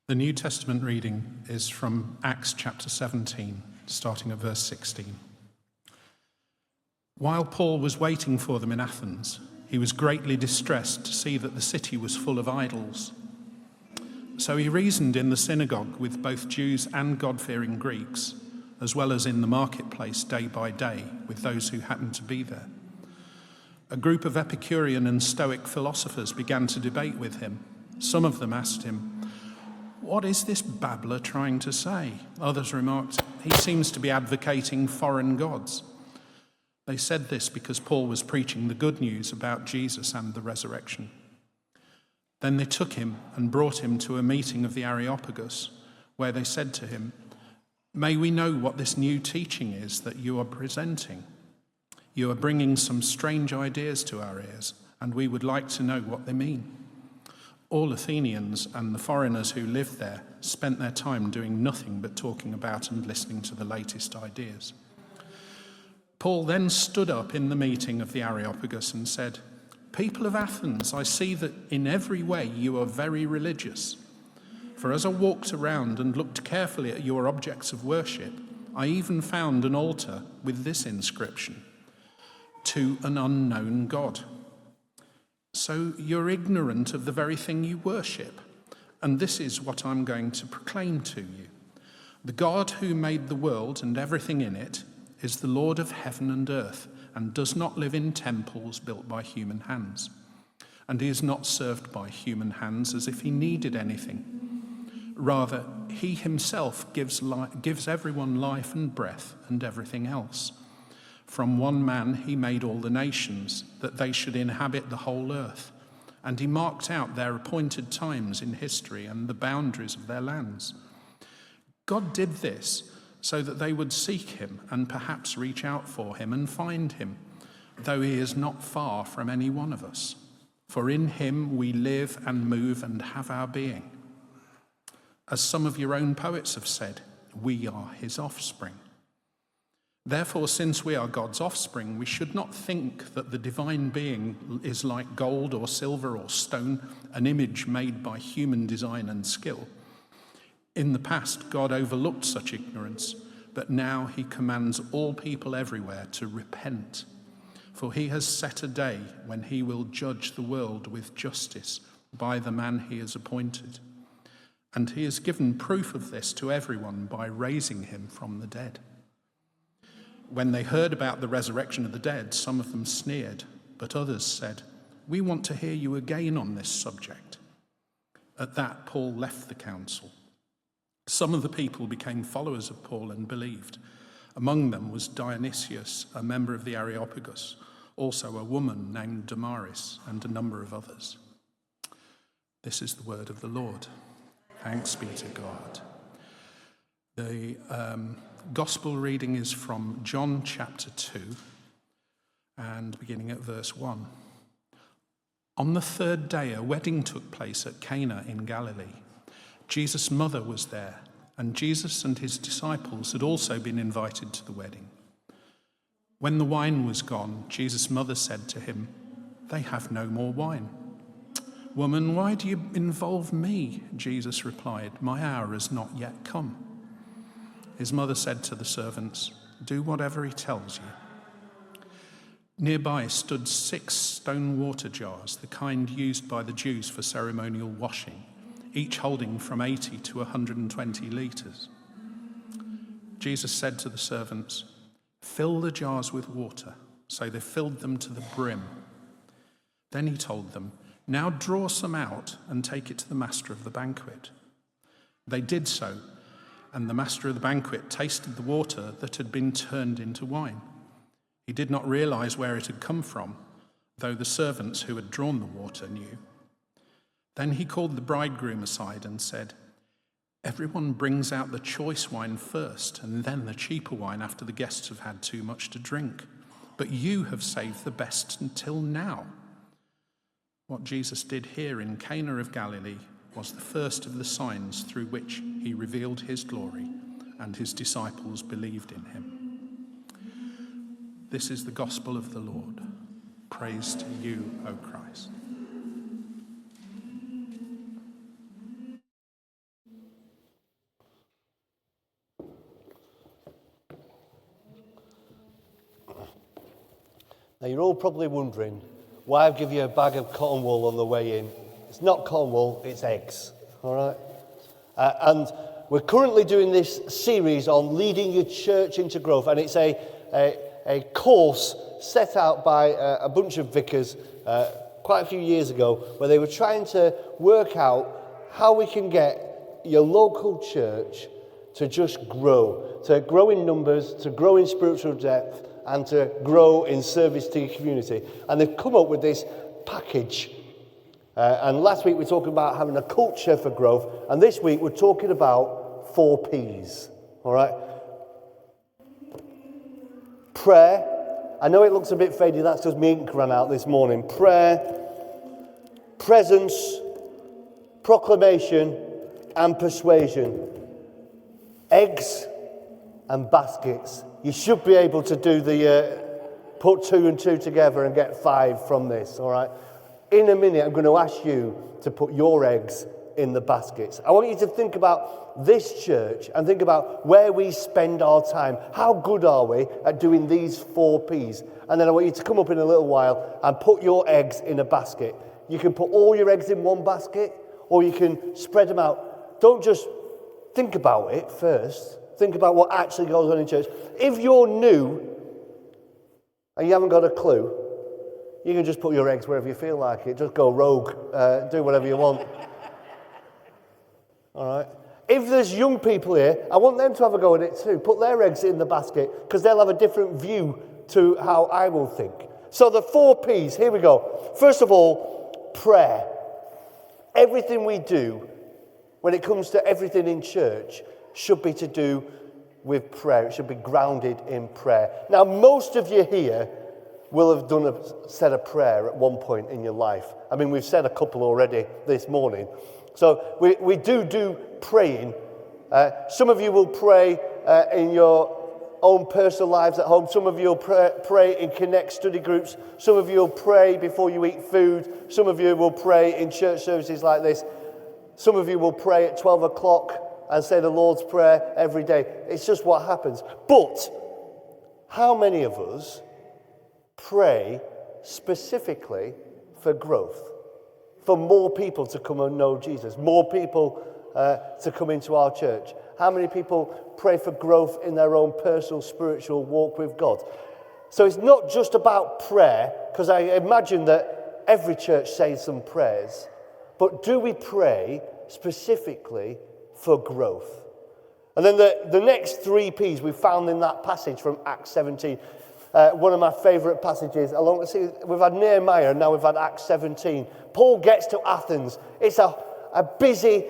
The New Testament reading is from Acts chapter 17, starting at verse 16. While Paul was waiting for them in Athens, he was greatly distressed to see that the city was full of idols. So he reasoned in the synagogue with both Jews and God-fearing Greeks, as well as in the marketplace day by day with those who happened to be there. A group of Epicurean and Stoic philosophers began to debate with him. Some of them asked him, "What is this babbler trying to say?" Others remarked, "He seems to be advocating foreign gods." They said this because Paul was preaching the good news about Jesus and the resurrection. Then they took him and brought him to a meeting of the Areopagus, where they said to him, "May we know what this new teaching is that you are presenting? You are bringing some strange ideas to our ears, and we would like to know what they mean." All Athenians and the foreigners who lived there spent their time doing nothing but talking about and listening to the latest ideas. Paul then stood up in the meeting of the Areopagus and said, "People of Athens, I see that in every way you are very religious. For as I walked around and looked carefully at your objects of worship, I even found an altar with this inscription, 'To an unknown God.' So you're ignorant of the very thing you worship, and this is what I'm going to proclaim to you. The God who made the world and everything in it is the Lord of heaven and earth, and does not live in temples built by human hands. And he is not served by human hands as if he needed anything. Rather, he himself gives everyone life and breath and everything else. From one man he made all the nations, that they should inhabit the whole earth. And he marked out their appointed times in history and the boundaries of their lands. God did this so that they would seek him and perhaps reach out for him and find him, though he is not far from any one of us. For in him we live and move and have our being. As some of your own poets have said, we are his offspring. Therefore, since we are God's offspring, we should not think that the divine being is like gold or silver or stone, an image made by human design and skill. In the past, God overlooked such ignorance, but now he commands all people everywhere to repent. For he has set a day when he will judge the world with justice by the man he has appointed. And he has given proof of this to everyone by raising him from the dead. When they heard about the resurrection of the dead, some of them sneered, but others said, "We want to hear you again on this subject." At that, Paul left the council. Some of the people became followers of Paul and believed. Among them was Dionysius, a member of the Areopagus, also a woman named Damaris, and a number of others. This is the word of the Lord. Thanks be to God. The Gospel reading is from John chapter 2 and beginning at verse 1. On the third day, a wedding took place at Cana in Galilee. Jesus' mother was there, and Jesus and his disciples had also been invited to the wedding. When the wine was gone, Jesus' mother said to him, "They have no more wine." "Woman, why do you involve me?" Jesus replied, "My hour has not yet come." His mother said to the servants, "Do whatever he tells you." Nearby stood 6 stone water jars, the kind used by the Jews for ceremonial washing, each holding from 80 to 120 litres. Jesus said to the servants, "Fill the jars with water." So they filled them to the brim. Then he told them, "Now draw some out and take it to the master of the banquet." They did so, and the master of the banquet tasted the water that had been turned into wine. He did not realize where it had come from, though the servants who had drawn the water knew. Then he called the bridegroom aside and said, "Everyone brings out the choice wine first, and then the cheaper wine after the guests have had too much to drink. But you have saved the best until now." What Jesus did here in Cana of Galilee was the first of the signs through which he revealed his glory, and his disciples believed in him. This is the gospel of the Lord. Praise to you, O Christ. you're all probably wondering why I've given you a bag of cotton wool on the way in. It's not cotton wool, it's eggs, all right? And we're currently doing this series on leading your church into growth, and it's a course set out by a bunch of vicars quite a few years ago, where they were trying to work out how we can get your local church to just grow in numbers, to grow in spiritual depth, and to grow in service to your community. And they've come up with this package. And last week we were talking about having a culture for growth, and this week we're talking about 4 Ps. All right? Prayer. I know it looks a bit faded, that's because my ink ran out this morning. Prayer, presence, proclamation, and persuasion. Eggs and baskets. You should be able to do put 2 and 2 together and get 5 from this, all right? In a minute, I'm going to ask you to put your eggs in the baskets. I want you to think about this church and think about where we spend our time. How good are we at doing these 4 Ps? And then I want you to come up in a little while and put your eggs in a basket. You can put all your eggs in one basket, or you can spread them out. Don't just think about it first. Think about what actually goes on in church. If you're new and you haven't got a clue, you can just put your eggs wherever you feel like it. Just go rogue. Do whatever you want. All right? If there's young people here, I want them to have a go at it too. Put their eggs in the basket, because they'll have a different view to how I will think. So the 4 Ps, here we go. First of all, prayer. Everything we do, when it comes to everything in church, should be to do with prayer. It should be grounded in prayer. Now, most of you here will have said a prayer at one point in your life. I mean, we've said a couple already this morning. So we do praying. Some of you will pray in your own personal lives at home. Some of you will pray in Connect study groups. Some of you will pray before you eat food. Some of you will pray in church services like this. Some of you will pray at 12 o'clock and say the Lord's Prayer every day. It's just what happens. But how many of us pray specifically for growth? For more people to come and know Jesus, more people to come into our church. How many people pray for growth in their own personal spiritual walk with God? So it's not just about prayer, because I imagine that every church says some prayers, but do we pray specifically for growth? And then the next 3 Ps we found in that passage from Acts 17. One of my favourite passages. We've had Nehemiah and now we've had Acts 17. Paul gets to Athens. It's a busy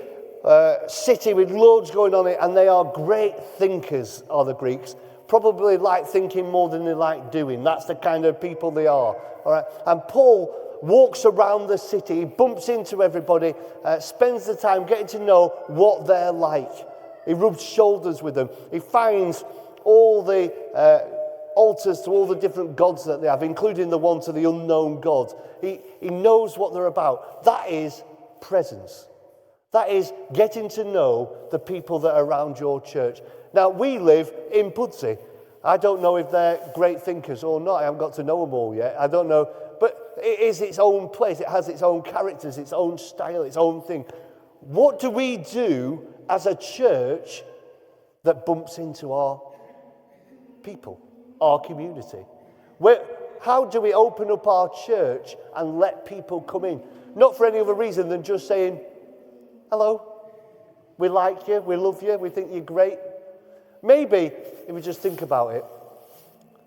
city with loads going on it, and they are great thinkers, are the Greeks. Probably like thinking more than they like doing. That's the kind of people they are. All right. And Paul walks around the city, he bumps into everybody, spends the time getting to know what they're like. He rubs shoulders with them. He finds all the altars to all the different gods that they have, including the one to the unknown God. He knows what they're about. That is presence. That is getting to know the people that are around your church. Now, we live in Pudsey. I don't know if they're great thinkers or not. I haven't got to know them all yet. I don't know. But it is its own place. It has its own characters, its own style, its own thing. What do we do as a church that bumps into our people, our community? How do we open up our church and let people come in? Not for any other reason than just saying, hello, we like you, we love you, we think you're great. Maybe, if we just think about it,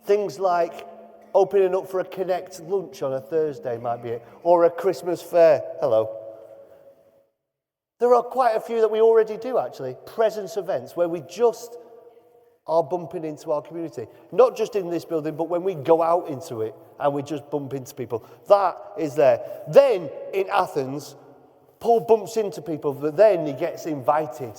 things like opening up for a Connect lunch on a Thursday might be it, or a Christmas fair. Hello. There are quite a few that we already do, actually, presence events where we just are bumping into our community. Not just in this building, but when we go out into it and we just bump into people. That is there. Then, in Athens, Paul bumps into people, but then he gets invited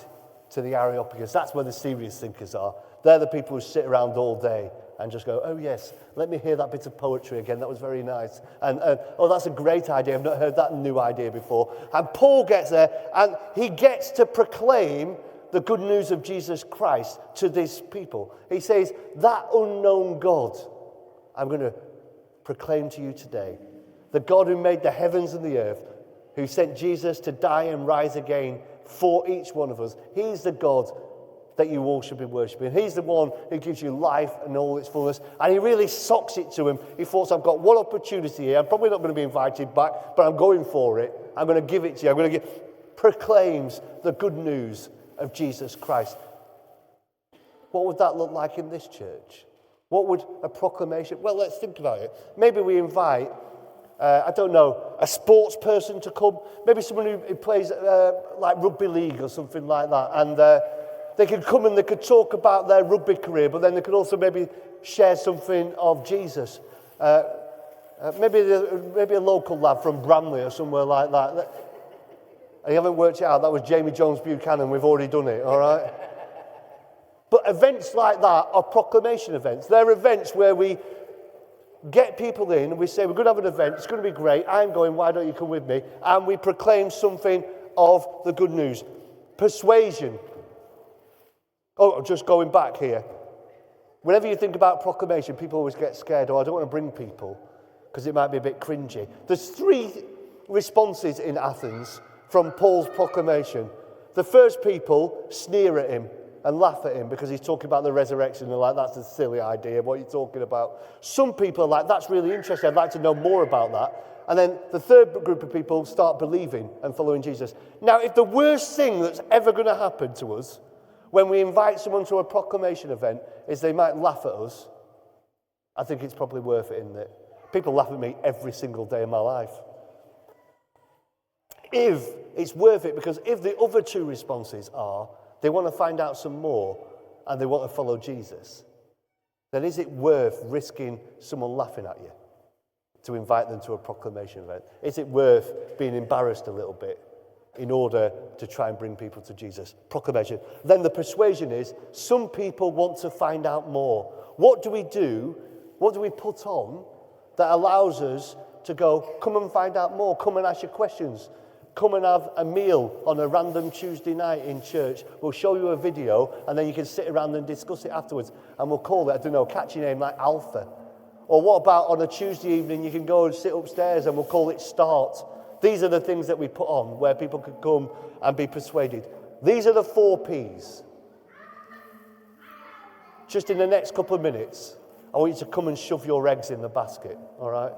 to the Areopagus. That's where the serious thinkers are. They're the people who sit around all day and just go, oh yes, let me hear that bit of poetry again, that was very nice. And oh, that's a great idea, I've not heard that new idea before. And Paul gets there, and he gets to proclaim the good news of Jesus Christ to these people. He says, that unknown God, I'm going to proclaim to you today. The God who made the heavens and the earth, who sent Jesus to die and rise again for each one of us. He's the God that you all should be worshipping. He's the one who gives you life and all its fullness. And he really socks it to him. He thought, I've got one opportunity here. I'm probably not going to be invited back, but I'm going for it. I'm going to give it to you. Proclaims the good news of Jesus Christ. What would that look like in this church? What would a proclamation... Well, let's think about it. Maybe we invite, I don't know, a sports person to come. Maybe someone who plays like rugby league or something like that. And they could come and they could talk about their rugby career, but then they could also maybe share something of Jesus. Maybe a local lad from Bramley or somewhere like that. You haven't worked it out. That was Jamie Jones Buchanan. We've already done it, all right? But events like that are proclamation events. They're events where we get people in and we say, we're going to have an event. It's going to be great. I'm going. Why don't you come with me? And we proclaim something of the good news. Persuasion. Oh, just going back here. Whenever you think about proclamation, people always get scared. Oh, I don't want to bring people because it might be a bit cringy. There's 3 responses in Athens from Paul's proclamation. The first people sneer at him and laugh at him because he's talking about the resurrection and like, that's a silly idea, what are you talking about? Some people are like, that's really interesting, I'd like to know more about that. And then the third group of people start believing and following Jesus. Now, if the worst thing that's ever going to happen to us when we invite someone to a proclamation event is they might laugh at us, I think it's probably worth it, isn't it? People laugh at me every single day of my life. If it's worth it, because if the other 2 responses are they want to find out some more and they want to follow Jesus, then is it worth risking someone laughing at you to invite them to a proclamation event? Is it worth being embarrassed a little bit in order to try and bring people to Jesus? Proclamation. Then the persuasion is some people want to find out more. What do we do? What do we put on that allows us to go, come and find out more, come and ask your questions, come and have a meal on a random Tuesday night in church. We'll show you a video and then you can sit around and discuss it afterwards. And we'll call it, I don't know, catchy name like Alpha. Or what about on a Tuesday evening you can go and sit upstairs and we'll call it Start. These are the things that we put on where people could come and be persuaded. These are the 4 Ps. Just in the next couple of minutes, I want you to come and shove your eggs in the basket, all right?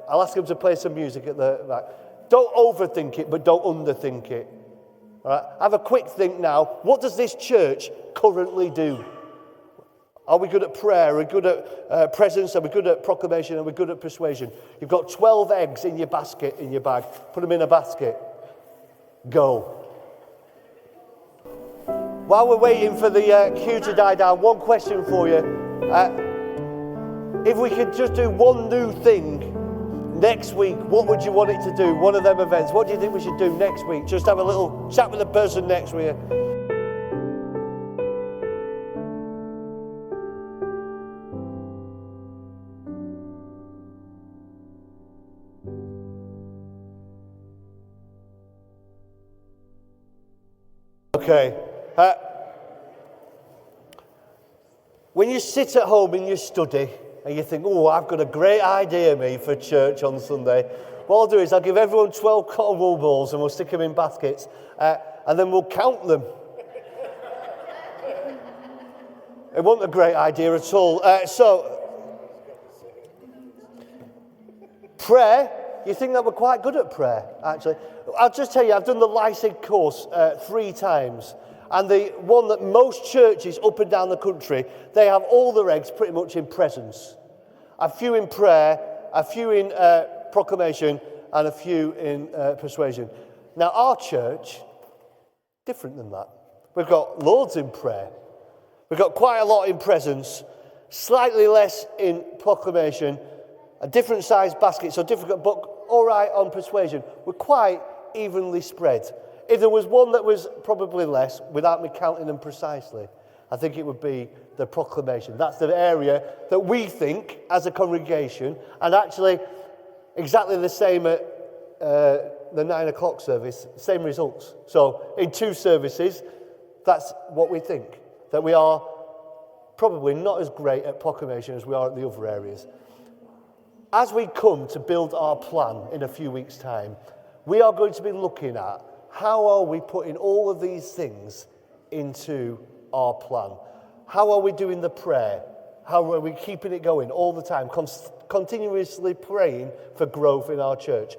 I'll ask them to play some music at the back. Don't overthink it, but don't underthink it. All right? Have a quick think now. What does this church currently do? Are we good at prayer? Are we good at presence? Are we good at proclamation? Are we good at persuasion? You've got 12 eggs in your basket, in your bag. Put them in a basket. Go. While we're waiting for the cue to die down, one question for you. If we could just do one new thing next week, what would you want it to do? One of them events. What do you think we should do next week? Just have a little chat with the person next to you. Okay. When you sit at home in your study and you think, oh, I've got a great idea, me, for church on Sunday, what I'll do is I'll give everyone 12 cotton wool balls and we'll stick them in baskets and then we'll count them. It wasn't a great idea at all. Prayer, you think that we're quite good at prayer, actually. I'll just tell you, I've done the LYCIG course 3 times. And the one that most churches up and down the country, they have all their eggs pretty much in presence. A few in prayer, a few in proclamation, and a few in persuasion. Now, our church, different than that. We've got loads in prayer. We've got quite a lot in presence, slightly less in proclamation, a different sized basket, so difficult, but all right on persuasion. We're quite evenly spread. If there was one that was probably less, without me counting them precisely, I think it would be the proclamation. That's the area that we think, as a congregation, and actually exactly the same at the 9 o'clock service, same results. So in 2 services, that's what we think, that we are probably not as great at proclamation as we are at the other areas. as we come to build our plan in a few weeks' time, we are going to be looking at how are we putting all of these things into our plan. How are we doing the prayer? How are we keeping it going all the time, continuously praying for growth in our church?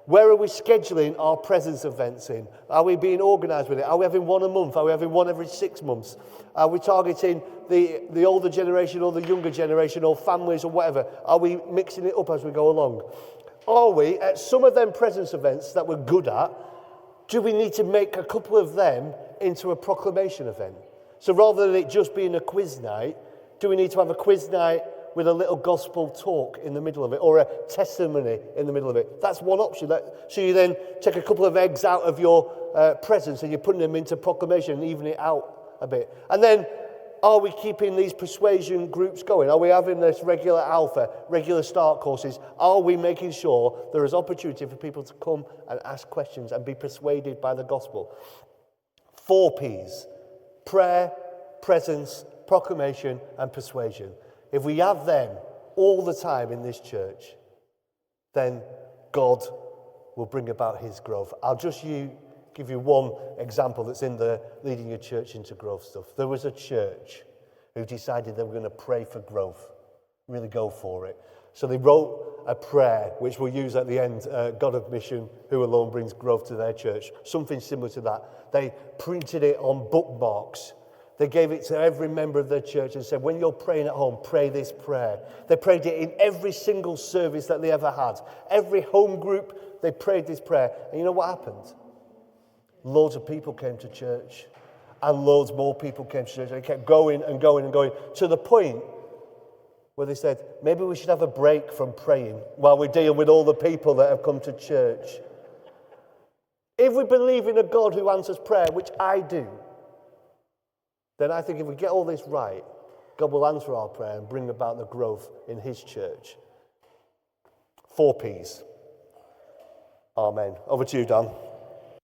Where are we scheduling our presence events in? Are we being organised with it? Are we having one a month? Are we having one every 6 months? Are we targeting the older generation or the younger generation or families or whatever? Are we mixing it up as we go along? Are we, at some of them presence events that we're good at, do we need to make a couple of them into a proclamation event? So rather than it just being a quiz night, do we need to have a quiz night with a little gospel talk in the middle of it, or a testimony in the middle of it? That's one option. So you then take a couple of eggs out of your presence and you're putting them into proclamation and even it out a bit. And then, are we keeping these persuasion groups going? Are we having this regular alpha, regular start courses? Are we making sure there is opportunity for people to come and ask questions and be persuaded by the gospel? 4 P's: prayer, presence, proclamation, and persuasion. If we have them all the time in this church, then God will bring about his growth. I'll just give you one example that's in the Leading Your Church into Growth stuff. There was a church who decided they were going to pray for growth, really go for it. So they wrote a prayer, which we'll use at the end, God of mission, who alone brings growth to their church. Something similar to that. They printed it on bookmarks. They gave it to every member of their church and said, when you're praying at home, pray this prayer. They prayed it in every single service that they ever had. Every home group, they prayed this prayer. And you know what happened? Loads of people came to church. And loads more people came to church. They kept going and going and going, to the point where they said, maybe we should have a break from praying while we deal with all the people that have come to church. If we believe in a God who answers prayer, which I do, then I think if we get all this right, God will answer our prayer and bring about the growth in his church. 4 P's. Amen. Over to you, Dan.